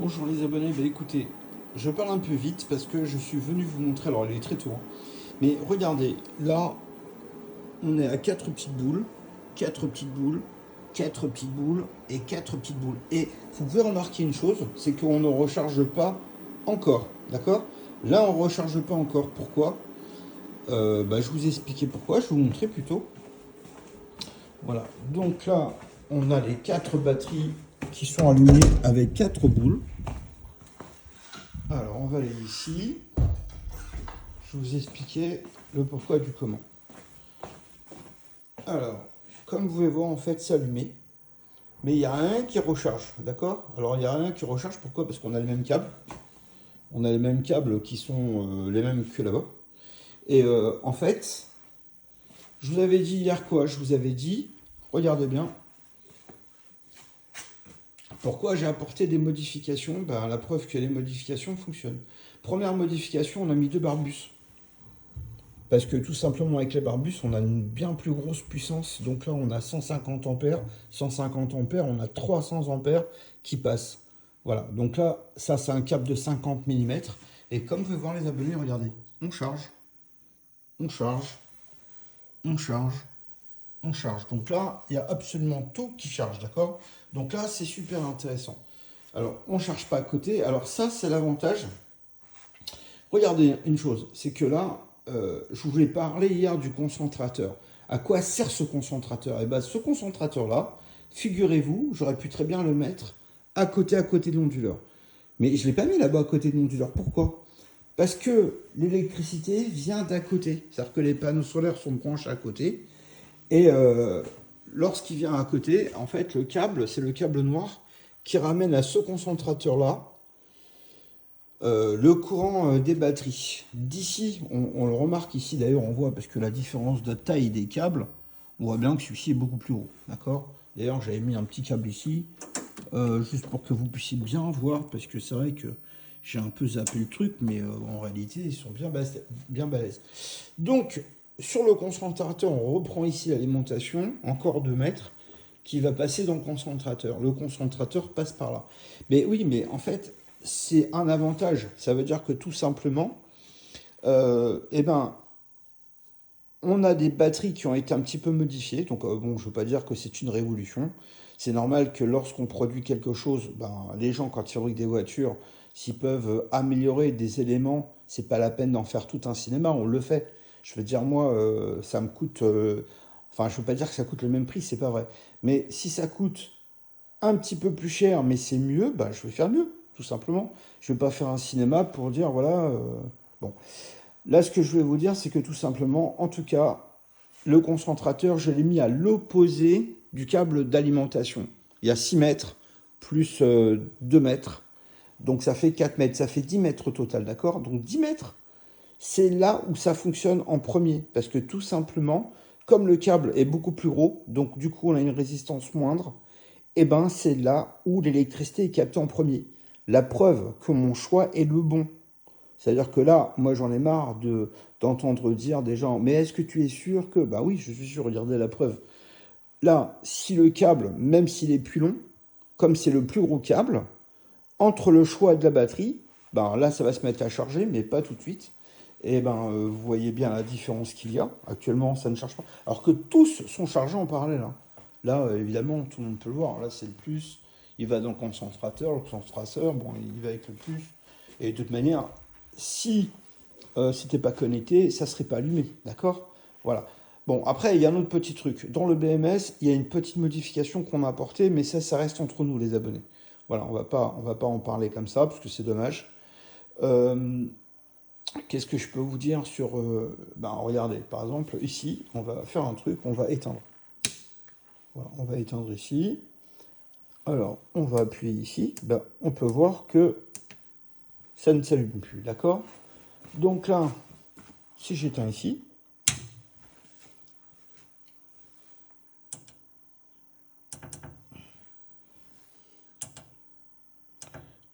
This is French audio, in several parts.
Bonjour les abonnés, bah écoutez, je parle un peu vite parce que je suis venu vous montrer, alors il est très tôt, hein, mais regardez, là on est à 4 petites boules, 4 petites boules, 4 petites boules et 4 petites boules. Et vous pouvez remarquer une chose, c'est qu'on ne recharge pas encore, d'accord? Là on ne recharge pas encore, pourquoi? Je vous ai expliqué pourquoi, je vais vous montrer plutôt. Voilà, donc là on a les 4 batteries qui sont allumées avec 4 boules. Alors, on va aller ici. Je vous expliquais le pourquoi du comment. Alors, comme vous pouvez voir, en fait, c'est allumé. Mais il n'y a rien qui recharge, d'accord? Alors, il n'y a rien qui recharge. Pourquoi? Parce qu'on a les mêmes câbles. On a les mêmes câbles qui sont les mêmes que là-bas. Et en fait, je vous avais dit hier quoi? Je vous avais dit, regardez bien, pourquoi j'ai apporté des modifications? Ben, la preuve que les modifications fonctionnent. Première modification, on a mis deux barbus. Parce que tout simplement avec les barbus, on a une bien plus grosse puissance. Donc là, on a 150 ampères. 150 ampères, on a 300 ampères qui passent. Voilà, donc là, ça c'est un câble de 50 mm. Et comme vous pouvez voir les abonnés, regardez, on charge, on charge, on charge, on charge. Donc là, il y a absolument tout qui charge, d'accord? Donc là, c'est super intéressant. Alors, on ne charge pas à côté. Alors ça, c'est l'avantage. Regardez une chose, c'est que là, je vous ai parlé hier du concentrateur. À quoi sert ce concentrateur? Et bien, ce concentrateur-là, figurez-vous, j'aurais pu très bien le mettre à côté de l'onduleur. Mais je ne l'ai pas mis là-bas à côté de l'onduleur. Pourquoi? Parce que l'électricité vient d'à côté. C'est-à-dire que les panneaux solaires sont branchés à côté. Et lorsqu'il vient à côté, en fait, le câble, c'est le câble noir qui ramène à ce concentrateur-là le courant des batteries. D'ici, on le remarque ici d'ailleurs, on voit parce que la différence de taille des câbles, on voit bien que celui-ci est beaucoup plus gros. D'accord? D'ailleurs, j'avais mis un petit câble ici, juste pour que vous puissiez bien voir, parce que c'est vrai que j'ai un peu zappé le truc, mais en réalité, ils sont bien balèzes. Donc, sur le concentrateur, on reprend ici l'alimentation, encore 2 mètres, qui va passer dans le concentrateur. Le concentrateur passe par là. Mais oui, mais en fait, c'est un avantage. Ça veut dire que tout simplement, eh ben, on a des batteries qui ont été un petit peu modifiées. Donc, bon, je ne veux pas dire que c'est une révolution. C'est normal que lorsqu'on produit quelque chose, ben, les gens, quand ils fabriquent des voitures, s'ils peuvent améliorer des éléments, c'est pas la peine d'en faire tout un cinéma, on le fait. Je veux dire, moi, ça me coûte. Enfin, je veux pas dire que ça coûte le même prix, c'est pas vrai. Mais si ça coûte un petit peu plus cher, mais c'est mieux, bah, je vais faire mieux, tout simplement. Je vais pas faire un cinéma pour dire, voilà. Bon. Là, ce que je voulais vous dire, c'est que tout simplement, en tout cas, le concentrateur, je l'ai mis à l'opposé du câble d'alimentation. Il y a 6 mètres plus 2 mètres. Donc ça fait 4 mètres. Ça fait 10 mètres au total, d'accord? Donc 10 mètres, c'est là où ça fonctionne en premier. Parce que tout simplement, comme le câble est beaucoup plus gros, donc du coup on a une résistance moindre, et ben c'est là où l'électricité est captée en premier. La preuve que mon choix est le bon. C'est-à-dire que là, moi j'en ai marre d'entendre dire des gens, mais est-ce que tu es sûr que... Bah oui, je suis sûr, regardez la preuve. Là, si le câble, même s'il est plus long, comme c'est le plus gros câble, entre le choix de la batterie, ben là ça va se mettre à charger, mais pas tout de suite. Et ben vous voyez bien la différence qu'il y a. Actuellement, ça ne charge pas. Alors que tous sont chargés en parallèle, hein. Là, évidemment, tout le monde peut le voir. Là, c'est le plus. Il va dans le concentrateur, bon, il va avec le plus. Et de toute manière, si c'était pas connecté, ça serait pas allumé, d'accord? Voilà. Bon, après, il y a un autre petit truc. Dans le BMS, il y a une petite modification qu'on a apportée, mais ça reste entre nous, les abonnés. Voilà, on va pas en parler comme ça, parce que c'est dommage. Euh, Qu'est-ce que je peux vous dire sur... ben, regardez, par exemple, ici, on va faire un truc, on va éteindre. Voilà, on va éteindre ici. Alors, on va appuyer ici. Ben, on peut voir que ça ne s'allume plus, d'accord? Donc là, si j'éteins ici,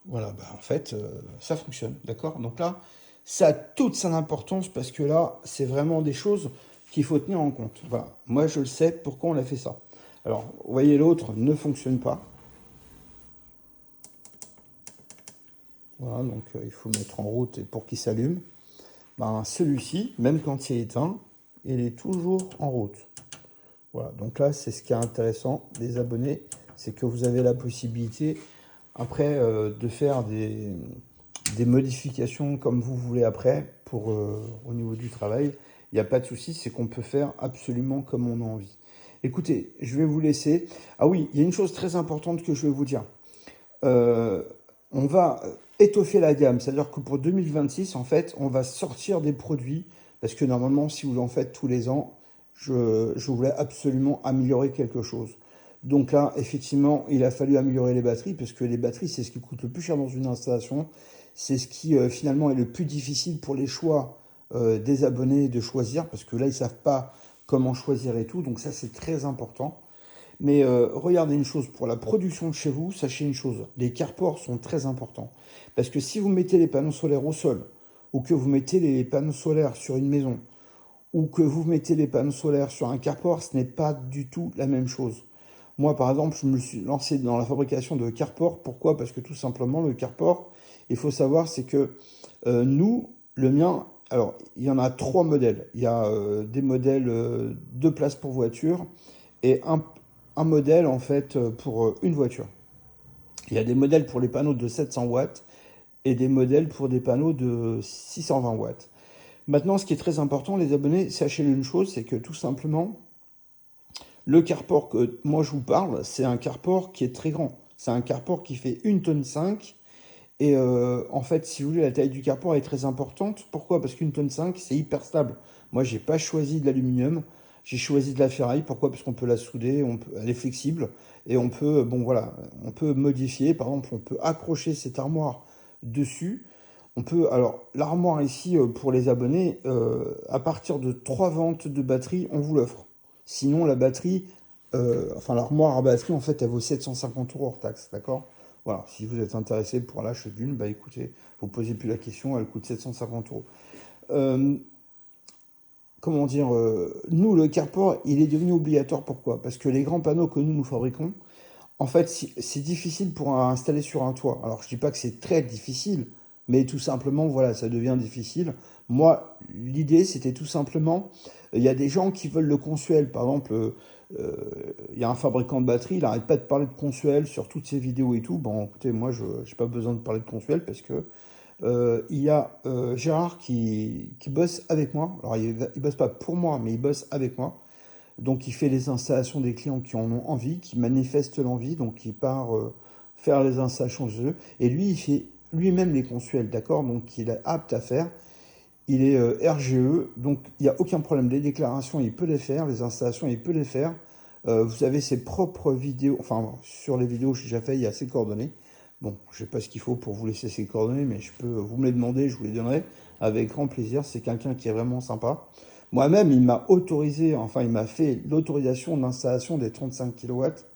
voilà, bah en fait, ça fonctionne, d'accord? Donc là, ça a toute son importance parce que là, c'est vraiment des choses qu'il faut tenir en compte. Voilà, moi je le sais pourquoi on a fait ça. Alors, vous voyez, l'autre ne fonctionne pas. Voilà, donc il faut le mettre en route pour qu'il s'allume. Ben, celui-ci, même quand il est éteint, il est toujours en route. Voilà, donc là, c'est ce qui est intéressant des abonnés, c'est que vous avez la possibilité, après, de faire des modifications comme vous voulez après, pour, au niveau du travail. Il n'y a pas de souci, c'est qu'on peut faire absolument comme on a envie. Écoutez, je vais vous laisser. Ah oui, il y a une chose très importante que je vais vous dire. Euh, on va étoffer la gamme, c'est-à-dire que pour 2026, en fait, on va sortir des produits, parce que normalement, si vous en faites tous les ans, je voulais absolument améliorer quelque chose. Donc là, effectivement, il a fallu améliorer les batteries, parce que les batteries, c'est ce qui coûte le plus cher dans une installation. C'est ce qui, finalement, est le plus difficile pour les choix des abonnés de choisir, parce que là, ils ne savent pas comment choisir et tout. Donc ça, c'est très important. Mais regardez une chose, pour la production de chez vous, sachez une chose, les carports sont très importants. Parce que si vous mettez les panneaux solaires au sol, ou que vous mettez les panneaux solaires sur une maison, ou que vous mettez les panneaux solaires sur un carport, ce n'est pas du tout la même chose. Moi, par exemple, je me suis lancé dans la fabrication de carports. Pourquoi? Parce que tout simplement, le carport, il faut savoir, c'est que nous, le mien, alors, il y en a trois modèles. Il y a des modèles deux places pour voiture et un modèle, en fait, pour une voiture. Il y a des modèles pour les panneaux de 700 watts et des modèles pour des panneaux de 620 watts. Maintenant, ce qui est très important, les abonnés, sachez une chose, c'est que tout simplement, le carport que moi je vous parle, c'est un carport qui est très grand. C'est un carport qui fait 1 tonne 5. Et en fait, si vous voulez, la taille du carport est très importante. Pourquoi? Parce qu'une tonne 5, c'est hyper stable. Moi, j'ai pas choisi de l'aluminium, j'ai choisi de la ferraille. Pourquoi? Parce qu'on peut la souder, elle est flexible et on peut, bon voilà, on peut modifier. Par exemple, on peut accrocher cette armoire dessus. On peut, alors, l'armoire ici, pour les abonnés, à partir de 3 ventes de batterie, on vous l'offre. Sinon, la batterie, enfin, l'armoire à batterie, en fait, elle vaut 750 € hors taxe, d'accord? Voilà, si vous êtes intéressé pour l'achat d'une, bah écoutez, vous ne posez plus la question, elle coûte 750 €. Euh, comment dire, nous, le carport, il est devenu obligatoire. Pourquoi? Parce que les grands panneaux que nous fabriquons, en fait, c'est difficile pour installer sur un toit. Alors, je dis pas que c'est très difficile, mais tout simplement, voilà, ça devient difficile. Moi, l'idée, c'était tout simplement, il y a des gens qui veulent le Consuel. Par exemple, il y a un fabricant de batterie, il n'arrête pas de parler de Consuel sur toutes ses vidéos et tout. Bon, écoutez, moi, je n'ai pas besoin de parler de Consuel parce que il y a Gérard qui bosse avec moi. Alors, il ne bosse pas pour moi, mais il bosse avec moi. Donc il fait les installations des clients qui en ont envie, qui manifestent l'envie, donc il part faire les installations chez eux. Et lui, il fait lui-même les consuels, d'accord? Donc il est apte à faire. Il est RGE, donc il n'y a aucun problème. Les déclarations, il peut les faire, les installations, il peut les faire. Vous avez ses propres vidéos, enfin sur les vidéos que j'ai déjà fait, il y a ses coordonnées. Bon, je sais pas ce qu'il faut pour vous laisser ses coordonnées, mais je peux, vous me les demandez, je vous les donnerai avec grand plaisir. C'est quelqu'un qui est vraiment sympa. Moi-même, il m'a autorisé, enfin, il m'a fait l'autorisation d'installation des 35 kilowatts.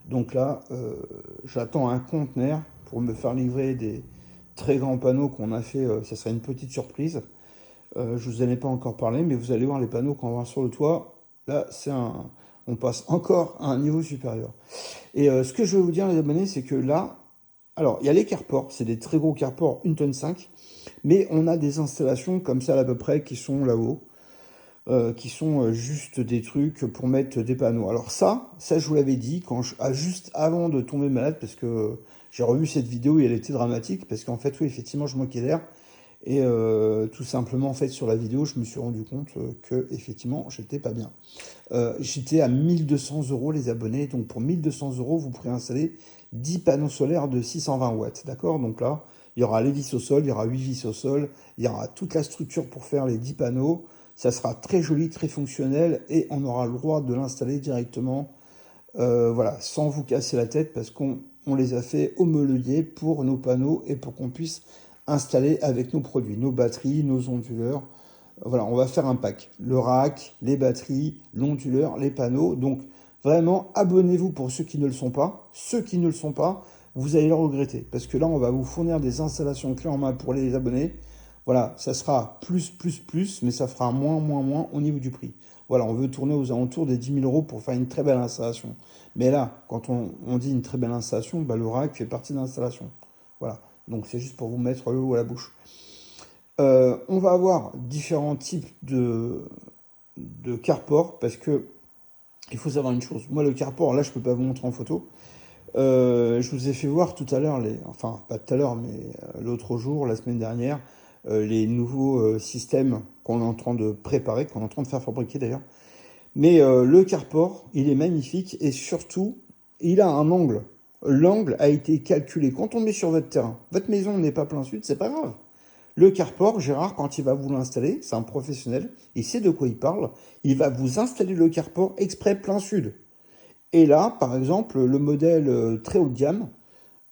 Donc là, j'attends un conteneur pour me faire livrer des très grands panneaux qu'on a fait. Ça serait une petite surprise. Je vous en ai pas encore parlé, mais vous allez voir les panneaux qu'on va voir sur le toit. Là, on passe encore à un niveau supérieur. Et ce que je veux vous dire, les abonnés, c'est que là, alors, il y a les carports, c'est des très gros carports, 1 tonne 5, mais on a des installations comme ça à peu près qui sont là-haut, qui sont juste des trucs pour mettre des panneaux. Alors ça je vous l'avais dit juste avant de tomber malade, parce que j'ai revu cette vidéo et elle était dramatique, parce qu'en fait, oui, effectivement, je moquais l'air. Et tout simplement, en fait, sur la vidéo, je me suis rendu compte que, effectivement, j'étais pas bien. J'étais à 1 200 € les abonnés. Donc, pour 1 200 €, vous pourrez installer 10 panneaux solaires de 620 watts. D'accord? Donc là, il y aura les vis au sol, il y aura 8 vis au sol, il y aura toute la structure pour faire les 10 panneaux. Ça sera très joli, très fonctionnel et on aura le droit de l'installer directement, voilà, sans vous casser la tête, parce qu'on les a fait homologuer pour nos panneaux et pour qu'on puisse installer avec nos produits, nos batteries, nos onduleurs. Voilà, on va faire un pack. Le rack, les batteries, l'onduleur, les panneaux. Donc vraiment, abonnez-vous pour ceux qui ne le sont pas. Ceux qui ne le sont pas, vous allez le regretter. Parce que là, on va vous fournir des installations clés en main pour les abonnés. Voilà, ça sera plus, mais ça fera moins au niveau du prix. Voilà, on veut tourner aux alentours des 10 000 € pour faire une très belle installation. Mais là, quand on dit une très belle installation, bah, le rack fait partie de l'installation. Voilà. Donc c'est juste pour vous mettre l'eau à la bouche. On va avoir différents types de carport, parce que il faut savoir une chose. Moi, le carport, là, je peux pas vous montrer en photo. Je vous ai fait voir tout à l'heure, enfin pas tout à l'heure, mais l'autre jour, la semaine dernière, les nouveaux systèmes qu'on est en train de préparer, qu'on est en train de faire fabriquer d'ailleurs. Mais le carport, il est magnifique et surtout, il a un angle. L'angle a été calculé. Quand on met sur votre terrain, votre maison n'est pas plein sud, c'est pas grave. Le carport, Gérard, quand il va vous l'installer, c'est un professionnel, il sait de quoi il parle, il va vous installer le carport exprès plein sud. Et là, par exemple, le modèle très haut de gamme,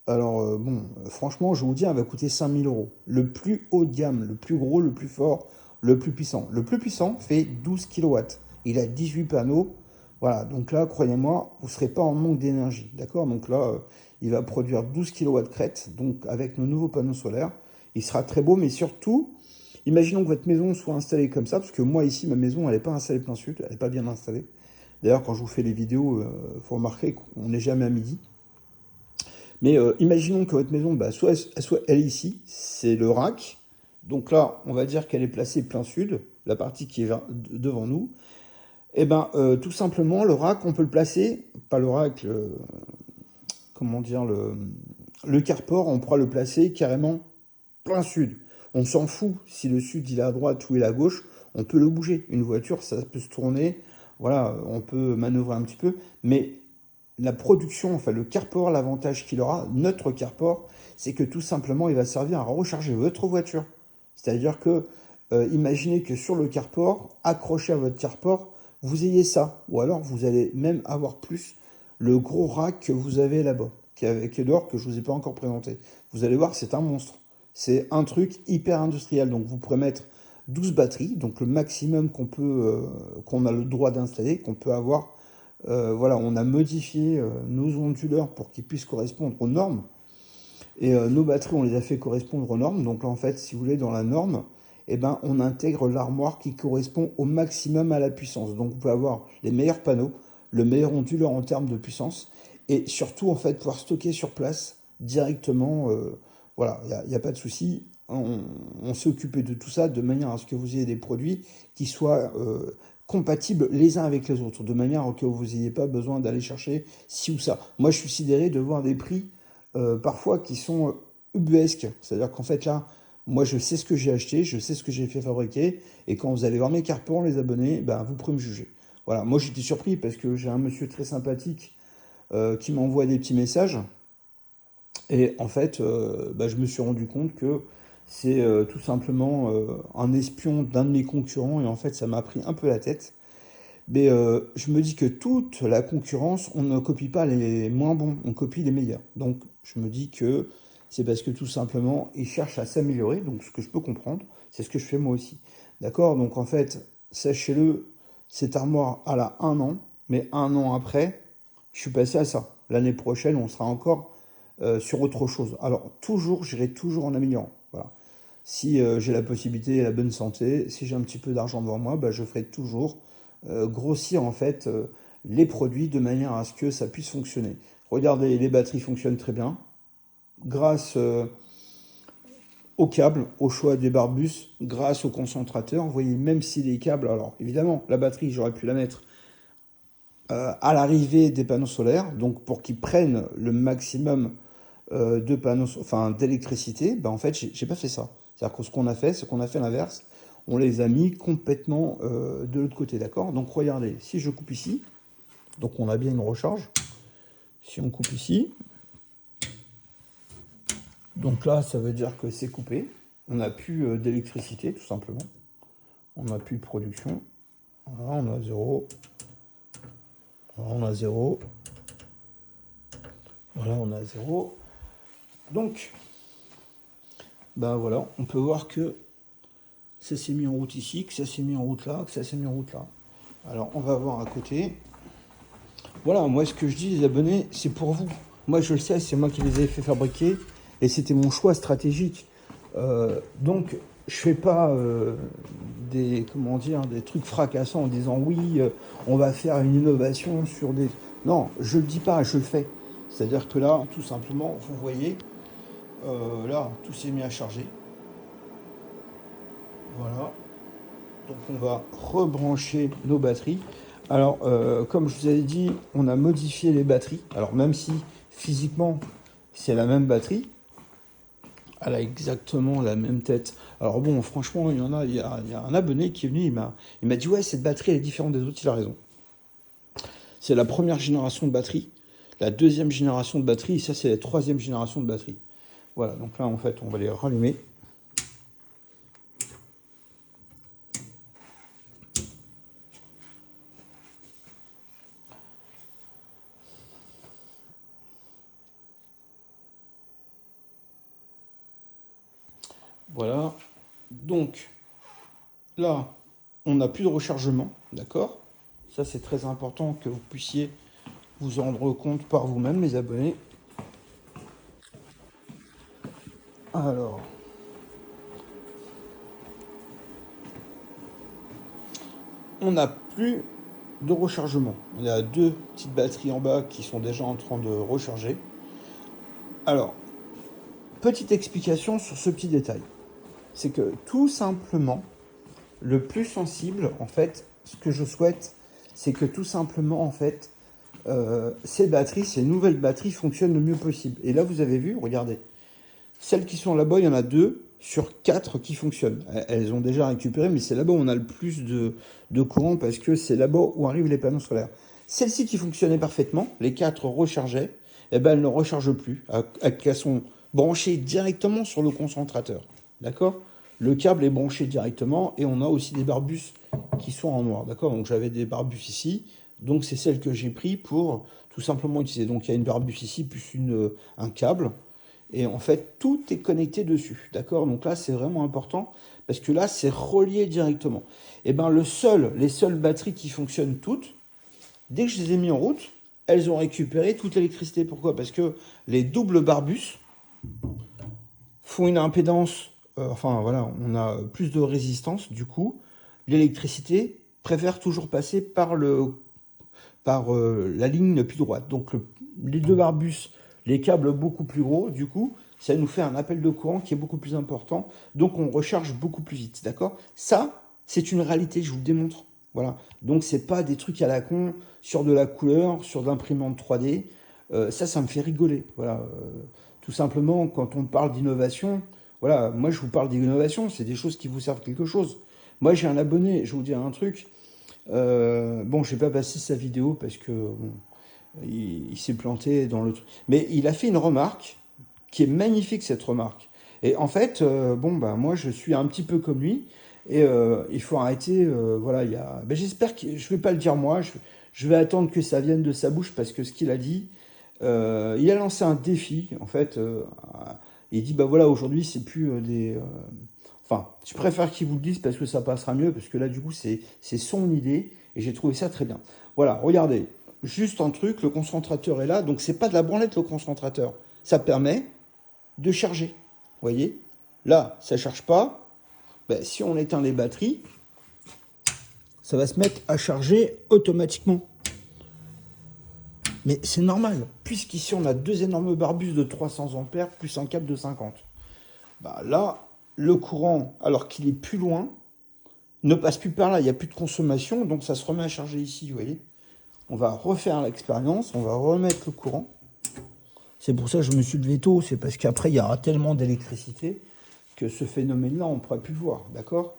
alors bon, franchement, je vous dis, elle va coûter 5000 euros. Le plus haut de gamme, le plus gros, le plus fort, le plus puissant. Le plus puissant fait 12 kilowatts. Il a 18 panneaux. Voilà, donc là, croyez-moi, vous ne serez pas en manque d'énergie. D'accord. Donc là, il va produire 12 kilowatts crête. Donc avec nos nouveaux panneaux solaires, il sera très beau, mais surtout, imaginons que votre maison soit installée comme ça, parce que moi ici, ma maison, elle n'est pas installée plein sud, elle n'est pas bien installée. D'ailleurs, quand je vous fais les vidéos, il faut remarquer qu'on n'est jamais à midi. Mais imaginons que votre maison, bah, soit elle est ici, c'est le rack. Donc là, on va dire qu'elle est placée plein sud, la partie qui est devant nous. Et ben, tout simplement, le rack, on peut le placer, pas le rack, comment dire, le carport, on pourra le placer carrément plein sud. On s'en fout si le sud il est à droite ou il est à gauche, on peut le bouger. Une voiture, ça peut se tourner, voilà, on peut manœuvrer un petit peu, mais la production, enfin le carport, l'avantage qu'il aura, notre carport, c'est que tout simplement il va servir à recharger votre voiture. C'est-à-dire que, imaginez que sur le carport, accroché à votre carport, vous ayez ça, ou alors vous allez même avoir plus le gros rack que vous avez là-bas, qui est dehors, que je ne vous ai pas encore présenté. Vous allez voir, c'est un monstre. C'est un truc hyper industriel. Donc vous pourrez mettre 12 batteries, donc le maximum qu'on a le droit d'installer, qu'on peut avoir. Voilà, on a modifié nos onduleurs pour qu'ils puissent correspondre aux normes. Et nos batteries, on les a fait correspondre aux normes. Donc là, en fait, si vous voulez, dans la norme, eh ben, on intègre l'armoire qui correspond au maximum à la puissance. Donc vous pouvez avoir les meilleurs panneaux, le meilleur onduleur en termes de puissance, et surtout, en fait, pouvoir stocker sur place directement. Voilà, il n'y a pas de souci. On s'est occupé de tout ça de manière à ce que vous ayez des produits qui soient compatibles les uns avec les autres, de manière à ce que vous n'ayez pas besoin d'aller chercher ci ou ça. Moi, je suis sidéré de voir des prix parfois qui sont ubuesques. C'est-à-dire qu'en fait, là, moi, je sais ce que j'ai acheté, je sais ce que j'ai fait fabriquer, et quand vous allez voir mes cartons, les abonnés, ben, vous pourrez me juger. Voilà, moi, j'étais surpris parce que j'ai un monsieur très sympathique qui m'envoie des petits messages. Et en fait, bah, je me suis rendu compte que c'est tout simplement un espion d'un de mes concurrents. Et en fait, ça m'a pris un peu la tête. Mais je me dis que toute la concurrence, on ne copie pas les moins bons, on copie les meilleurs. Donc je me dis que c'est parce que tout simplement, ils cherchent à s'améliorer. Donc ce que je peux comprendre, c'est ce que je fais moi aussi. D'accord. Donc en fait, sachez-le, cette armoire, elle a 1 an. Mais 1 an après, je suis passé à ça. L'année prochaine, on sera encore sur autre chose. Alors, toujours, j'irai toujours en améliorant. Voilà. Si j'ai la possibilité et la bonne santé, si j'ai un petit peu d'argent devant moi, bah, je ferai toujours grossir en fait les produits de manière à ce que ça puisse fonctionner. Regardez, les batteries fonctionnent très bien grâce au câble, au choix des barbus, grâce au concentrateur. Vous voyez, même si les câbles, alors évidemment, la batterie, j'aurais pu la mettre à l'arrivée des panneaux solaires, donc pour qu'ils prennent le maximum de panneaux, enfin d'électricité, ben en fait, j'ai pas fait ça. C'est-à-dire que ce qu'on a fait, c'est qu'on a fait l'inverse. On les a mis complètement de l'autre côté, d'accord? Donc regardez, si je coupe ici, donc on a bien une recharge. Si on coupe ici, donc là, ça veut dire que c'est coupé. On n'a plus d'électricité, tout simplement. On n'a plus de production. Voilà, on a zéro. Voilà, on a zéro. Voilà, on a zéro. Donc, ben voilà, on peut voir que ça s'est mis en route ici, que ça s'est mis en route là, que ça s'est mis en route là. Alors, on va voir à côté. Voilà, moi, ce que je dis, les abonnés, c'est pour vous. Moi, je le sais, c'est moi qui les ai fait fabriquer, et c'était mon choix stratégique. Donc, je fais pas des trucs fracassants en disant oui, on va faire une innovation sur des... Non, je le dis pas, je le fais. C'est-à-dire que là, tout simplement, vous voyez, là, tout s'est mis à charger. Voilà. Donc on va rebrancher nos batteries. Alors, comme je vous avais dit, on a modifié les batteries. Alors même si physiquement c'est la même batterie, elle a exactement la même tête. Alors bon, franchement, il y a un abonné qui est venu, il m'a dit ouais, cette batterie elle est différente des autres. Il a raison. C'est la première génération de batterie, la deuxième génération de batterie, et ça c'est la troisième génération de batterie. Voilà, donc là en fait, on va les rallumer. Voilà. Donc, là, on n'a plus de rechargement, d'accord? Ça, c'est très important que vous puissiez vous en rendre compte par vous-même, les abonnés. Alors, on n'a plus de rechargement. On a deux petites batteries en bas qui sont déjà en train de recharger. Alors, petite explication sur ce petit détail. C'est que tout simplement, le plus sensible, en fait, ce que je souhaite, c'est que tout simplement, en fait, ces batteries, ces nouvelles batteries fonctionnent le mieux possible. Et là, vous avez vu, regardez, celles qui sont là-bas, il y en a 2 sur 4 qui fonctionnent. Elles ont déjà récupéré, mais c'est là-bas où on a le plus de courant parce que c'est là-bas où arrivent les panneaux solaires. Celles-ci qui fonctionnaient parfaitement, les 4 rechargeaient, eh ben, elles ne rechargent plus. Elles sont branchées directement sur le concentrateur. D'accord? Le câble est branché directement et on a aussi des barbus qui sont en noir. D'accord? Donc j'avais des barbus ici. Donc c'est celle que j'ai pris pour tout simplement utiliser. Donc il y a une barbus ici plus un câble. Et en fait, tout est connecté dessus. D'accord? Donc là, c'est vraiment important parce que là, c'est relié directement. Et ben les seules batteries qui fonctionnent toutes, dès que je les ai mis en route, elles ont récupéré toute l'électricité. Pourquoi? Parce que les doubles barbus font une impédance, enfin voilà, on a plus de résistance. Du coup, l'électricité préfère toujours passer par la ligne plus droite. Donc les deux barbus, les câbles beaucoup plus gros, du coup, ça nous fait un appel de courant qui est beaucoup plus important. Donc on recharge beaucoup plus vite, d'accord? Ça, c'est une réalité, je vous le démontre. Voilà. Donc c'est pas des trucs à la con sur de la couleur, sur de l'imprimante 3D. Ça me fait rigoler. Voilà. Tout simplement, quand on parle d'innovation, voilà, moi je vous parle d'innovation, c'est des choses qui vous servent quelque chose. Moi j'ai un abonné, je vais vous dire un truc. Bon, je vais pas passer sa vidéo parce que bon, il s'est planté dans le truc. Mais il a fait une remarque qui est magnifique, cette remarque. Et en fait, bon, bah, moi, je suis un petit peu comme lui. Et il faut arrêter. Voilà, ben, j'espère que je vais pas le dire moi. Je vais attendre que ça vienne de sa bouche parce que ce qu'il a dit, il a lancé un défi. En fait, il dit bah voilà, aujourd'hui, c'est plus des. Enfin, je préfère qu'il vous le dise parce que ça passera mieux, parce que là, du coup, c'est son idée, et j'ai trouvé ça très bien. Voilà, regardez, juste un truc, le concentrateur est là, donc c'est pas de la branlette le concentrateur. Ça permet de charger. Vous voyez? Là, ça charge pas. Ben, si on éteint les batteries, ça va se mettre à charger automatiquement. Mais c'est normal, puisqu'ici on a deux énormes barbus de 300 ampères plus un câble de 50. Bah là, le courant, alors qu'il est plus loin, ne passe plus par là, il n'y a plus de consommation, donc ça se remet à charger ici, vous voyez. On va refaire l'expérience, on va remettre le courant. C'est pour ça que je me suis levé tôt, c'est parce qu'après il y aura tellement d'électricité que ce phénomène-là, on ne pourra plus le voir, d'accord?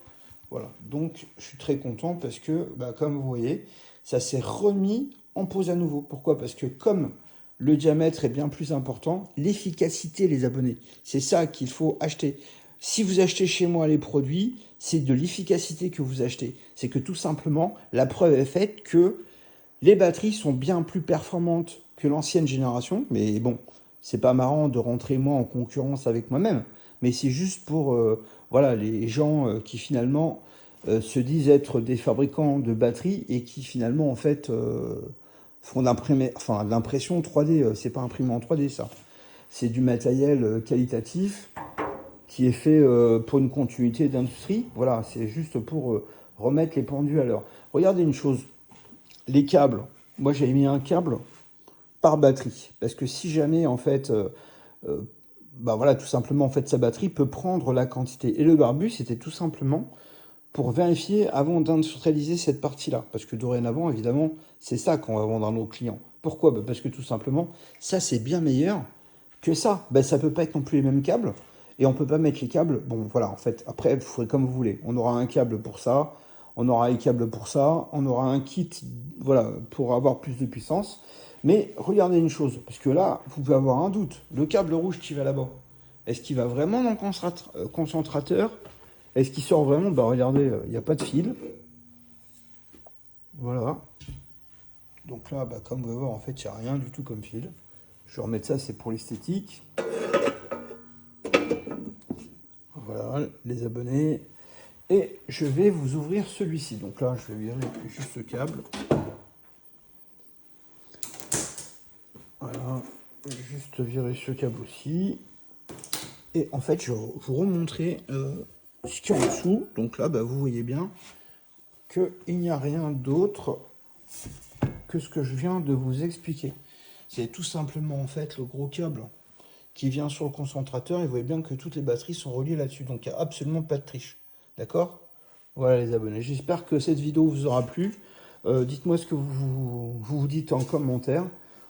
Voilà, donc je suis très content parce que, bah, comme vous voyez, ça s'est remis en pause à nouveau. Pourquoi? Parce que comme le diamètre est bien plus important, l'efficacité, les abonnés, c'est ça qu'il faut acheter. Si vous achetez chez moi les produits, c'est de l'efficacité que vous achetez. C'est que tout simplement, la preuve est faite que les batteries sont bien plus performantes que l'ancienne génération. Mais bon, c'est pas marrant de rentrer moi en concurrence avec moi-même. Mais c'est juste pour voilà, les gens qui finalement se disent être des fabricants de batteries et qui finalement en fait font de l'impression 3D. C'est pas imprimé en 3D ça. C'est du matériel qualitatif qui est fait pour une continuité d'industrie. Voilà, c'est juste pour remettre les pendules à l'heure. Regardez une chose, les câbles. Moi, j'ai mis un câble par batterie. Parce que si jamais, en fait, bah voilà, tout simplement, en fait, sa batterie peut prendre la quantité. Et le barbu, c'était tout simplement pour vérifier avant d'industrialiser cette partie-là. Parce que dorénavant, évidemment, c'est ça qu'on va vendre à nos clients. Pourquoi? Bah parce que tout simplement, ça, c'est bien meilleur que ça. Bah, ça peut pas être non plus les mêmes câbles. Et on peut pas mettre les câbles. Bon, voilà, en fait, après, vous ferez comme vous voulez. On aura un câble pour ça, on aura les câbles pour ça, on aura un kit, voilà, pour avoir plus de puissance. Mais regardez une chose, parce que là, vous pouvez avoir un doute. Le câble rouge qui va là-bas, est-ce qu'il va vraiment dans le concentrateur? Est-ce qu'il sort vraiment? Bah regardez, il n'y a pas de fil. Voilà. Donc là, bah, comme vous pouvez voir, en fait, il n'y a rien du tout comme fil. Je vais remettre ça, c'est pour l'esthétique. Voilà, les abonnés. Et je vais vous ouvrir celui-ci. Donc là, je vais virer juste ce câble. Voilà, juste virer ce câble aussi. Et en fait, je vais vous remontrer ce qu'il y a en dessous. Donc là, bah, vous voyez bien qu'il n'y a rien d'autre que ce que je viens de vous expliquer. C'est tout simplement en fait le gros câble qui vient sur le concentrateur. Et vous voyez bien que toutes les batteries sont reliées là-dessus. Donc il n'y a absolument pas de triche. D'accord? Voilà les abonnés. J'espère que cette vidéo vous aura plu. Dites-moi ce que vous dites en commentaire.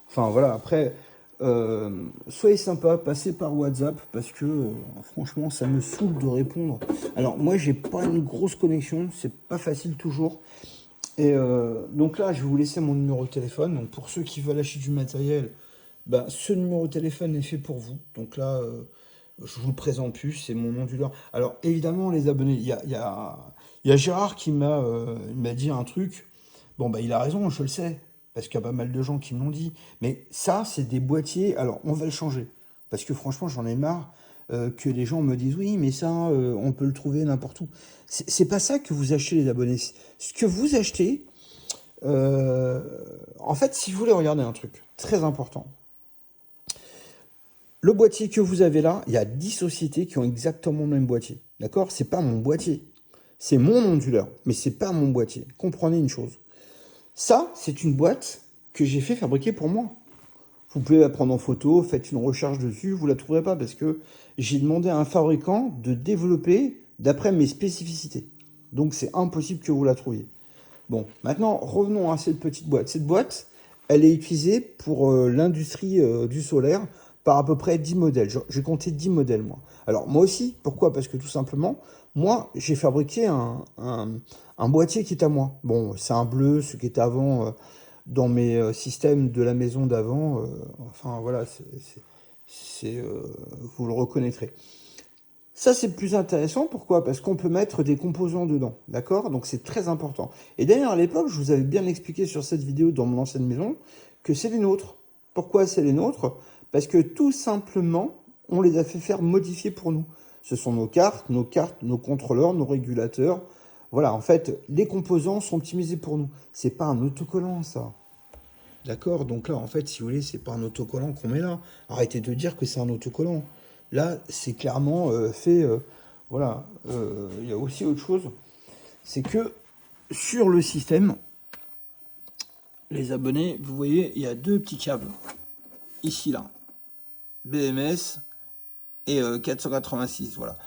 Enfin voilà, après, soyez sympa, passez par WhatsApp parce que franchement, ça me saoule de répondre. Alors moi, j'ai pas une grosse connexion, c'est pas facile toujours. Et donc là, je vais vous laisser mon numéro de téléphone. Donc pour ceux qui veulent acheter du matériel, ben, ce numéro de téléphone est fait pour vous. Donc là, je vous le présente plus, c'est mon onduleur. Alors évidemment, les abonnés, il y a Gérard qui m'a dit un truc. Bon, bah il a raison, je le sais, parce qu'il y a pas mal de gens qui me l'ont dit. Mais ça, c'est des boîtiers. Alors, on va le changer. Parce que franchement, j'en ai marre que les gens me disent oui, mais ça, on peut le trouver n'importe où. C'est pas ça que vous achetez, les abonnés. Ce que vous achetez, en fait, si vous voulez regarder un truc très important, le boîtier que vous avez là, il y a 10 sociétés qui ont exactement le même boîtier. D'accord? C'est pas mon boîtier. C'est mon onduleur, mais c'est pas mon boîtier. Comprenez une chose. Ça, c'est une boîte que j'ai fait fabriquer pour moi. Vous pouvez la prendre en photo, faites une recherche dessus, vous la trouverez pas parce que j'ai demandé à un fabricant de développer d'après mes spécificités. Donc c'est impossible que vous la trouviez. Bon, maintenant revenons à cette petite boîte. Cette boîte, elle est utilisée pour l'industrie du solaire par à peu près 10 modèles. J'ai compté 10 modèles moi. Alors moi aussi, pourquoi? Parce que tout simplement, moi j'ai fabriqué un boîtier qui est à moi. Bon, c'est un bleu, ce qui était avant dans mes systèmes de la maison d'avant. Enfin voilà, vous le reconnaîtrez. Ça, c'est plus intéressant. Pourquoi? Parce qu'on peut mettre des composants dedans. D'accord? Donc, c'est très important. Et d'ailleurs, à l'époque, je vous avais bien expliqué sur cette vidéo dans mon ancienne maison que c'est les nôtres. Pourquoi c'est les nôtres? Parce que tout simplement, on les a fait faire modifier pour nous. Ce sont nos cartes, nos contrôleurs, nos régulateurs. Voilà, en fait, les composants sont optimisés pour nous. C'est pas un autocollant, ça. D'accord? Donc là, en fait, si vous voulez, c'est pas un autocollant qu'on met là. Arrêtez de dire que c'est un autocollant. Là, c'est clairement fait. Voilà. Il y a aussi autre chose. C'est que sur le système, les abonnés, vous voyez, il y a deux petits câbles. Ici, là. BMS et 486. Voilà.